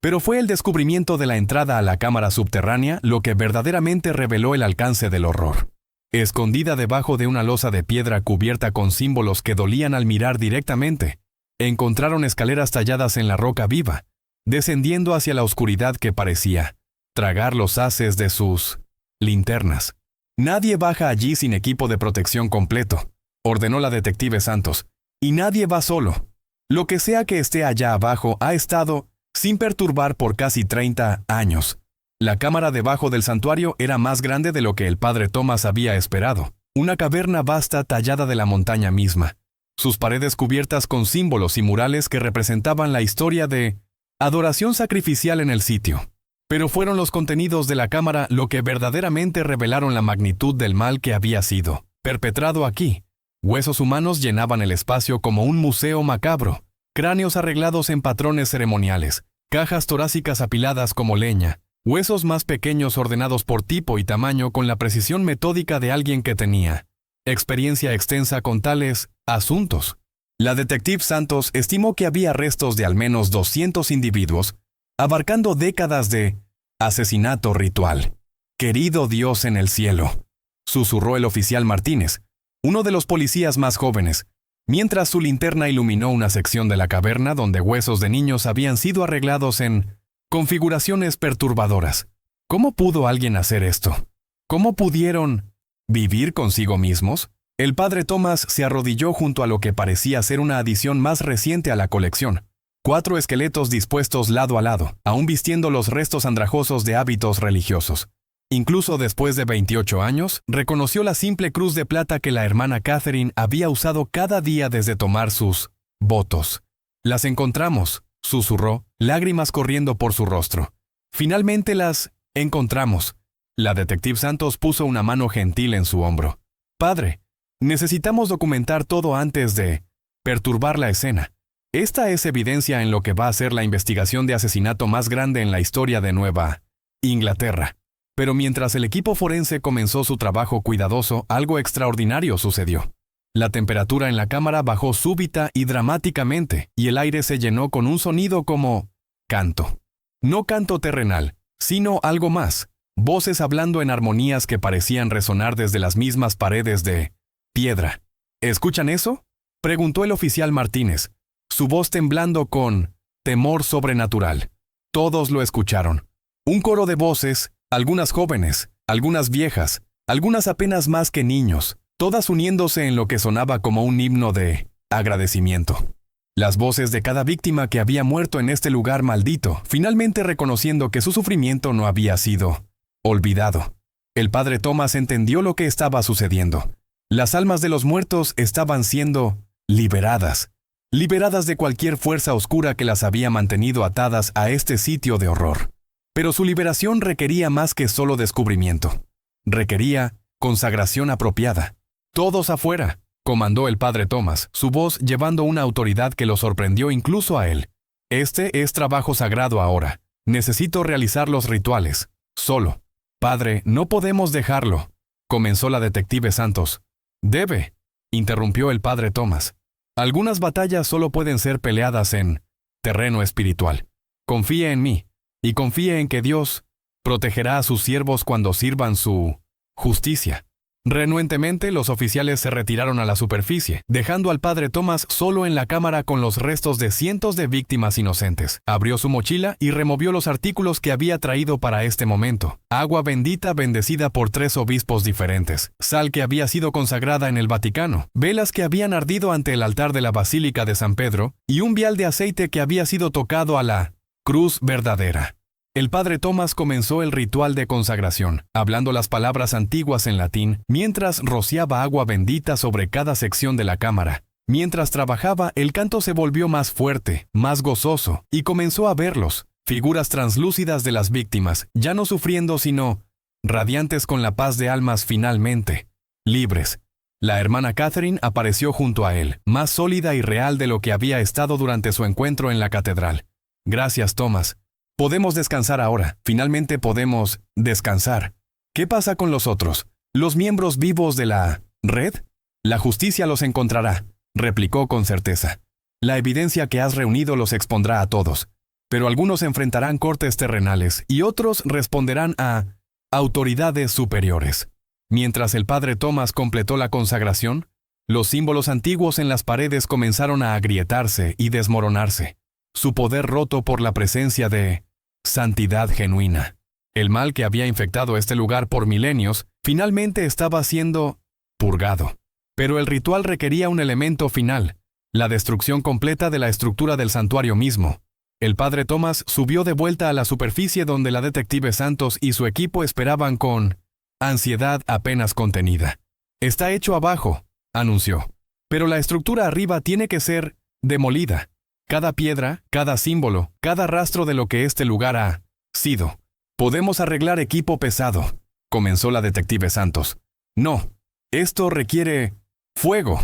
Speaker 1: Pero fue el descubrimiento de la entrada a la cámara subterránea lo que verdaderamente reveló el alcance del horror. Escondida debajo de una losa de piedra cubierta con símbolos que dolían al mirar directamente, encontraron escaleras talladas en la roca viva, descendiendo hacia la oscuridad que parecía tragar los haces de sus linternas. Nadie baja allí sin equipo de protección completo, ordenó la detective Santos, y nadie va solo. Lo que sea que esté allá abajo ha estado sin perturbar por casi 30 años. La cámara debajo del santuario era más grande de lo que el padre Thomas había esperado. Una caverna vasta tallada de la montaña misma. Sus paredes cubiertas con símbolos y murales que representaban la historia de adoración sacrificial en el sitio. Pero fueron los contenidos de la cámara lo que verdaderamente revelaron la magnitud del mal que había sido perpetrado aquí. Huesos humanos llenaban el espacio como un museo macabro, cráneos arreglados en patrones ceremoniales, cajas torácicas apiladas como leña, huesos más pequeños ordenados por tipo y tamaño con la precisión metódica de alguien que tenía experiencia extensa con tales asuntos. La detective Santos estimó que había restos de al menos 200 individuos, abarcando décadas de asesinato ritual. «Querido Dios en el cielo», susurró el oficial Martínez, uno de los policías más jóvenes, mientras su linterna iluminó una sección de la caverna donde huesos de niños habían sido arreglados en configuraciones perturbadoras. ¿Cómo pudo alguien hacer esto? ¿Cómo pudieron vivir consigo mismos? El padre Thomas se arrodilló junto a lo que parecía ser una adición más reciente a la colección. 4 esqueletos dispuestos lado a lado, aún vistiendo los restos andrajosos de hábitos religiosos. Incluso después de 28 años, reconoció la simple cruz de plata que la hermana Catherine había usado cada día desde tomar sus votos. «Las encontramos», susurró, lágrimas corriendo por su rostro. «Finalmente las encontramos». La detective Santos puso una mano gentil en su hombro. «Padre, necesitamos documentar todo antes de perturbar la escena. Esta es evidencia en lo que va a ser la investigación de asesinato más grande en la historia de Nueva Inglaterra». Pero mientras el equipo forense comenzó su trabajo cuidadoso, algo extraordinario sucedió. La temperatura en la cámara bajó súbita y dramáticamente, y el aire se llenó con un sonido como canto. No canto terrenal, sino algo más. Voces hablando en armonías que parecían resonar desde las mismas paredes de piedra. ¿Escuchan eso?, preguntó el oficial Martínez, su voz temblando con temor sobrenatural. Todos lo escucharon. Un coro de voces, algunas jóvenes, algunas viejas, algunas apenas más que niños, todas uniéndose en lo que sonaba como un himno de agradecimiento. Las voces de cada víctima que había muerto en este lugar maldito, finalmente reconociendo que su sufrimiento no había sido olvidado. El padre Thomas entendió lo que estaba sucediendo. Las almas de los muertos estaban siendo liberadas de cualquier fuerza oscura que las había mantenido atadas a este sitio de horror. Pero su liberación requería más que solo descubrimiento. Requería consagración apropiada. «Todos afuera», comandó el padre Thomas, su voz llevando una autoridad que lo sorprendió incluso a él. «Este es trabajo sagrado ahora. Necesito realizar los rituales. Solo». «Padre, no podemos dejarlo», comenzó la detective Santos. «Debe», interrumpió el padre Thomas. «Algunas batallas solo pueden ser peleadas en terreno espiritual. Confíe en mí. Y confíe en que Dios protegerá a sus siervos cuando sirvan su justicia». Renuentemente, los oficiales se retiraron a la superficie, dejando al padre Thomas solo en la cámara con los restos de cientos de víctimas inocentes. Abrió su mochila y removió los artículos que había traído para este momento. Agua bendita bendecida por 3 obispos diferentes, sal que había sido consagrada en el Vaticano, velas que habían ardido ante el altar de la Basílica de San Pedro, y un vial de aceite que había sido tocado a la cruz verdadera. El padre Thomas comenzó el ritual de consagración, hablando las palabras antiguas en latín, mientras rociaba agua bendita sobre cada sección de la cámara. Mientras trabajaba, el canto se volvió más fuerte, más gozoso, y comenzó a verlos, figuras translúcidas de las víctimas, ya no sufriendo sino radiantes con la paz de almas finalmente libres. La hermana Catherine apareció junto a él, más sólida y real de lo que había estado durante su encuentro en la catedral. «Gracias, Thomas. Podemos descansar ahora. Finalmente podemos descansar». «¿Qué pasa con los otros? ¿Los miembros vivos de la red?» «La justicia los encontrará», replicó con certeza. «La evidencia que has reunido los expondrá a todos. Pero algunos enfrentarán cortes terrenales y otros responderán a autoridades superiores». Mientras el padre Thomas completó la consagración, los símbolos antiguos en las paredes comenzaron a agrietarse y desmoronarse. su poder roto por la presencia de santidad genuina. El mal que había infectado este lugar por milenios finalmente estaba siendo purgado. Pero el ritual requería un elemento final, la destrucción completa de la estructura del santuario mismo. El padre Thomas subió de vuelta a la superficie donde la detective Santos y su equipo esperaban con ansiedad apenas contenida. «Está hecho abajo», anunció. «Pero la estructura arriba tiene que ser demolida. Cada piedra, cada símbolo, cada rastro de lo que este lugar ha sido. Podemos arreglar equipo pesado», comenzó la detective Santos. «No, esto requiere fuego».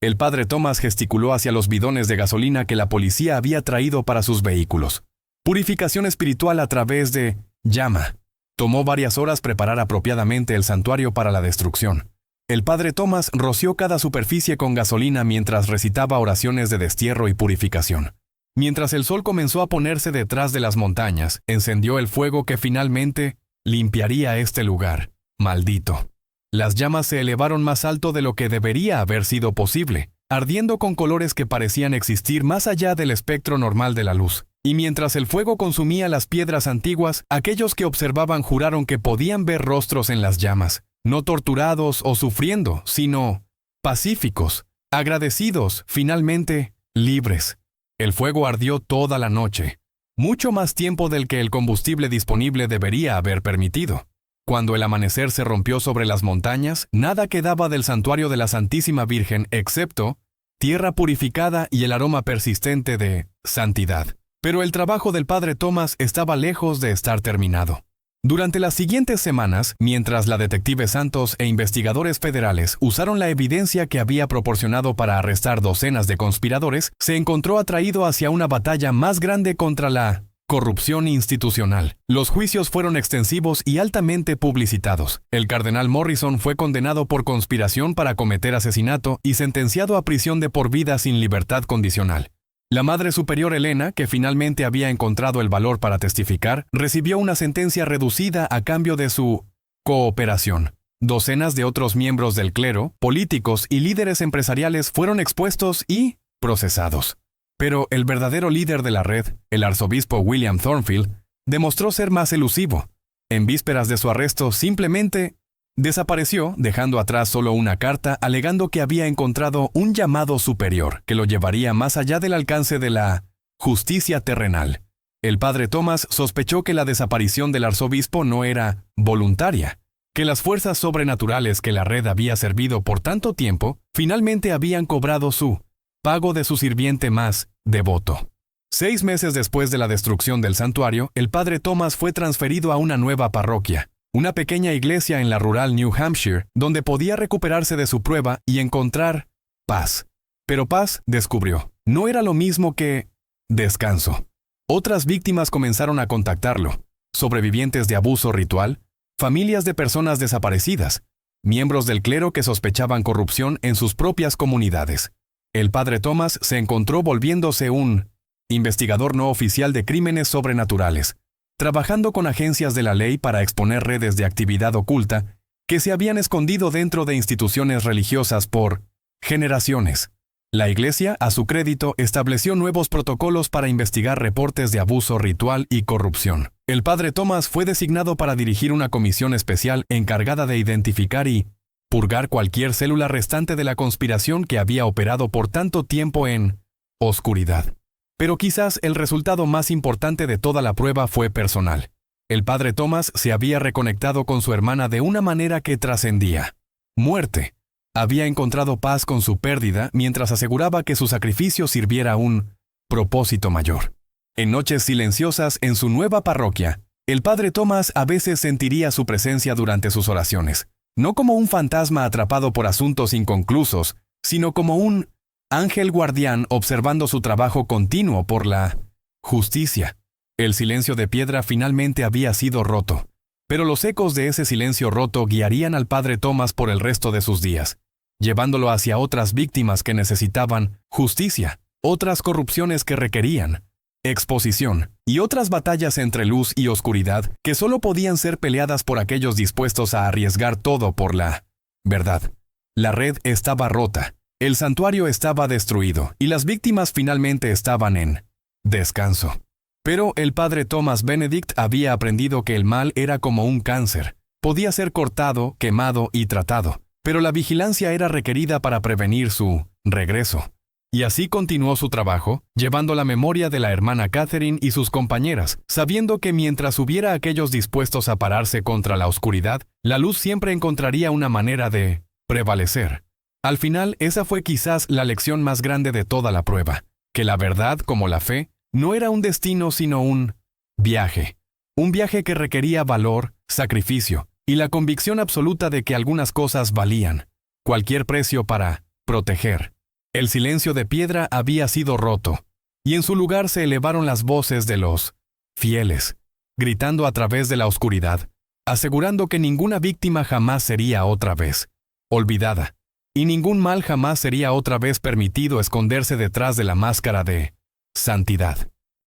Speaker 1: El padre Thomas gesticuló hacia los bidones de gasolina que la policía había traído para sus vehículos. Purificación espiritual a través de llama. Tomó varias horas preparar apropiadamente el santuario para la destrucción. El padre Thomas roció cada superficie con gasolina mientras recitaba oraciones de destierro y purificación. Mientras el sol comenzó a ponerse detrás de las montañas, encendió el fuego que finalmente limpiaría este lugar. Maldito. Las llamas se elevaron más alto de lo que debería haber sido posible, ardiendo con colores que parecían existir más allá del espectro normal de la luz. Y mientras el fuego consumía las piedras antiguas, aquellos que observaban juraron que podían ver rostros en las llamas, no torturados o sufriendo, sino pacíficos, agradecidos, finalmente libres. El fuego ardió toda la noche, mucho más tiempo del que el combustible disponible debería haber permitido. Cuando el amanecer se rompió sobre las montañas, nada quedaba del santuario de la Santísima Virgen excepto tierra purificada y el aroma persistente de santidad. Pero el trabajo del padre Thomas estaba lejos de estar terminado. Durante las siguientes semanas, mientras la detective Santos e investigadores federales usaron la evidencia que había proporcionado para arrestar docenas de conspiradores, se encontró atraído hacia una batalla más grande contra la corrupción institucional. Los juicios fueron extensivos y altamente publicitados. El cardenal Morrison fue condenado por conspiración para cometer asesinato y sentenciado a prisión de por vida sin libertad condicional. La Madre Superior Elena, que finalmente había encontrado el valor para testificar, recibió una sentencia reducida a cambio de su cooperación. Docenas de otros miembros del clero, políticos y líderes empresariales fueron expuestos y procesados. Pero el verdadero líder de la red, el arzobispo William Thornfield, demostró ser más elusivo. En vísperas de su arresto, simplemente desapareció, dejando atrás solo una carta alegando que había encontrado un llamado superior que lo llevaría más allá del alcance de la justicia terrenal. El padre Thomas sospechó que la desaparición del arzobispo no era voluntaria, que las fuerzas sobrenaturales que la red había servido por tanto tiempo finalmente habían cobrado su pago de su sirviente más devoto. 6 meses después de la destrucción del santuario, el padre Thomas fue transferido a una nueva parroquia, una pequeña iglesia en la rural New Hampshire, donde podía recuperarse de su prueba y encontrar paz. Pero paz, descubrió, no era lo mismo que descanso. Otras víctimas comenzaron a contactarlo, sobrevivientes de abuso ritual, familias de personas desaparecidas, miembros del clero que sospechaban corrupción en sus propias comunidades. El padre Thomas se encontró volviéndose un investigador no oficial de crímenes sobrenaturales, trabajando con agencias de la ley para exponer redes de actividad oculta que se habían escondido dentro de instituciones religiosas por generaciones. La Iglesia, a su crédito, estableció nuevos protocolos para investigar reportes de abuso ritual y corrupción. El padre Thomas fue designado para dirigir una comisión especial encargada de identificar y purgar cualquier célula restante de la conspiración que había operado por tanto tiempo en oscuridad. Pero quizás el resultado más importante de toda la prueba fue personal. El padre Thomas se había reconectado con su hermana de una manera que trascendía muerte. Había encontrado paz con su pérdida mientras aseguraba que su sacrificio sirviera a un propósito mayor. En noches silenciosas en su nueva parroquia, el padre Thomas a veces sentiría su presencia durante sus oraciones, no como un fantasma atrapado por asuntos inconclusos, sino como un ángel guardián observando su trabajo continuo por la justicia. El silencio de piedra finalmente había sido roto, pero los ecos de ese silencio roto guiarían al padre Thomas por el resto de sus días, llevándolo hacia otras víctimas que necesitaban justicia, otras corrupciones que requerían exposición, y otras batallas entre luz y oscuridad que solo podían ser peleadas por aquellos dispuestos a arriesgar todo por la verdad. La red estaba rota, el santuario estaba destruido, y las víctimas finalmente estaban en descanso. Pero el padre Thomas Benedict había aprendido que el mal era como un cáncer. Podía ser cortado, quemado y tratado, pero la vigilancia era requerida para prevenir su regreso. Y así continuó su trabajo, llevando la memoria de la hermana Catherine y sus compañeras, sabiendo que mientras hubiera aquellos dispuestos a pararse contra la oscuridad, la luz siempre encontraría una manera de prevalecer. Al final, esa fue quizás la lección más grande de toda la prueba, que la verdad, como la fe, no era un destino sino un viaje. Un viaje que requería valor, sacrificio y la convicción absoluta de que algunas cosas valían cualquier precio para proteger. El silencio de piedra había sido roto, y en su lugar se elevaron las voces de los fieles, gritando a través de la oscuridad, asegurando que ninguna víctima jamás sería otra vez olvidada, y ningún mal jamás sería otra vez permitido esconderse detrás de la máscara de santidad.